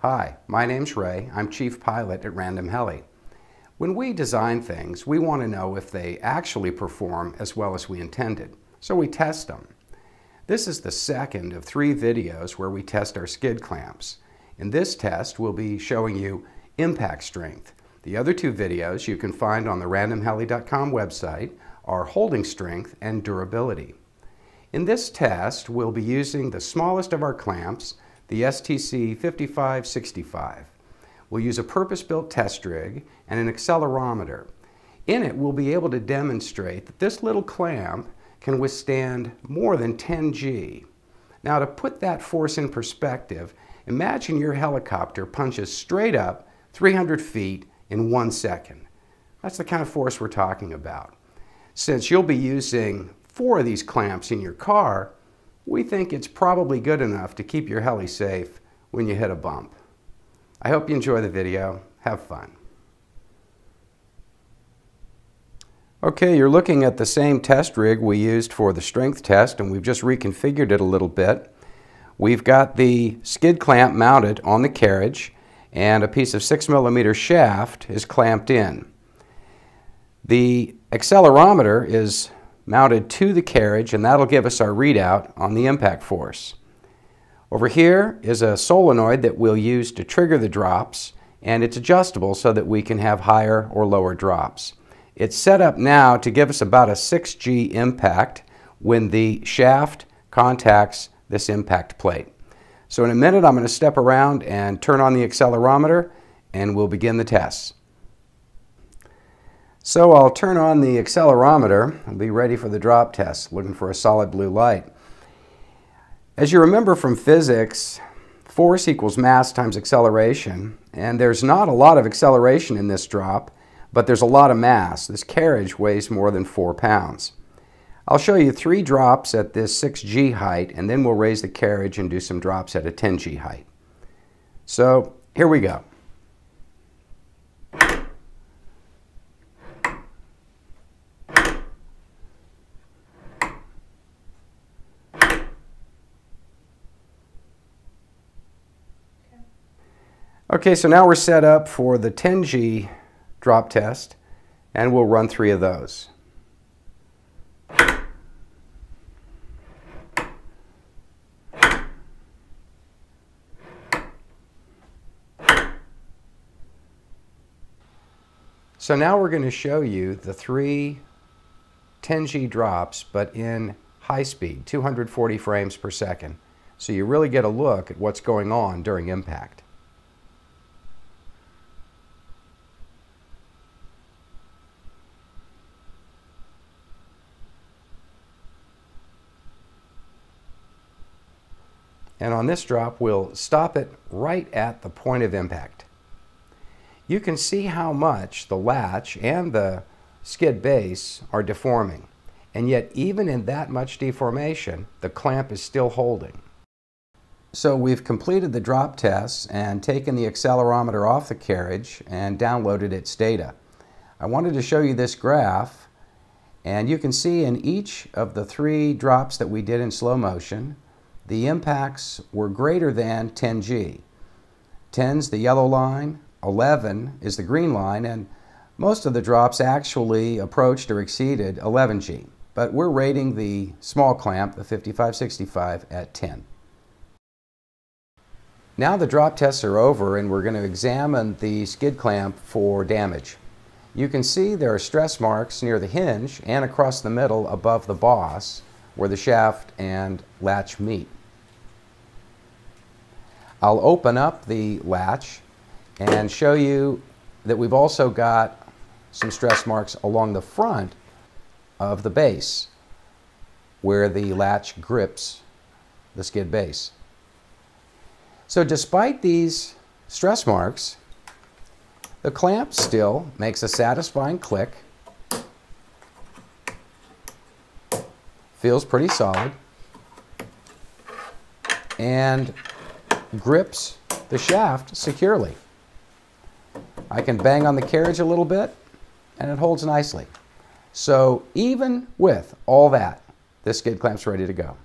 Hi, my name's Ray. I'm Chief Pilot at Random Heli. When we design things, we want to know if they actually perform as well as we intended, so we test them. This is the second of 3 videos where we test our skid clamps. In this test, we'll be showing you impact strength. The other 2 videos you can find on the randomheli.com website are holding strength and durability. In this test, we'll be using the smallest of our clamps, the STC 5565. We'll use a purpose-built test rig and an accelerometer. In it, we'll be able to demonstrate that this little clamp can withstand more than 10 G. Now, to put that force in perspective, imagine your helicopter punches straight up 300 feet in 1 second. That's the kind of force we're talking about. Since you'll be using 4 of these clamps in your car, we think it's probably good enough to keep your heli safe when you hit a bump. I hope you enjoy the video. Have fun. Okay, you're looking at the same test rig we used for the strength test, and we've just reconfigured it a little bit. We've got the skid clamp mounted on the carriage, and a piece of 6mm shaft is clamped in. The accelerometer is mounted to the carriage, and that'll give us our readout on the impact force. Over here is a solenoid that we'll use to trigger the drops, and it's adjustable so that we can have higher or lower drops. It's set up now to give us about a 6 G impact when the shaft contacts this impact plate. So in a minute I'm going to step around and turn on the accelerometer and we'll begin the tests. So I'll turn on the accelerometer and be ready for the drop test, looking for a solid blue light. As you remember from physics, force equals mass times acceleration, and there's not a lot of acceleration in this drop, but there's a lot of mass. This carriage weighs more than 4 pounds. I'll show you 3 drops at this 6 G height, and then we'll raise the carriage and do some drops at a 10 G height. So here we go. Okay, so now we're set up for the 10 G drop test, and we'll run 3 of those. So now we're going to show you the 3 10 G drops, but in high speed, 240 frames per second. So you really get a look at what's going on during impact. And on this drop, we'll stop it right at the point of impact. You can see how much the latch and the skid base are deforming. And yet, even in that much deformation, the clamp is still holding. So we've completed the drop tests and taken the accelerometer off the carriage and downloaded its data. I wanted to show you this graph, and you can see in each of the 3 drops that we did in slow motion, the impacts were greater than 10 G. 10's the yellow line, 11 is the green line, and most of the drops actually approached or exceeded 11 G. But we're rating the small clamp, the 5565, at 10. Now the drop tests are over, and we're going to examine the skid clamp for damage. You can see there are stress marks near the hinge and across the middle above the boss where the shaft and latch meet. I'll open up the latch and show you that we've also got some stress marks along the front of the base where the latch grips the skid base. So despite these stress marks, the clamp still makes a satisfying click, feels pretty solid, and grips the shaft securely. I can bang on the carriage a little bit and it holds nicely. So even with all that, this skid clamp's ready to go.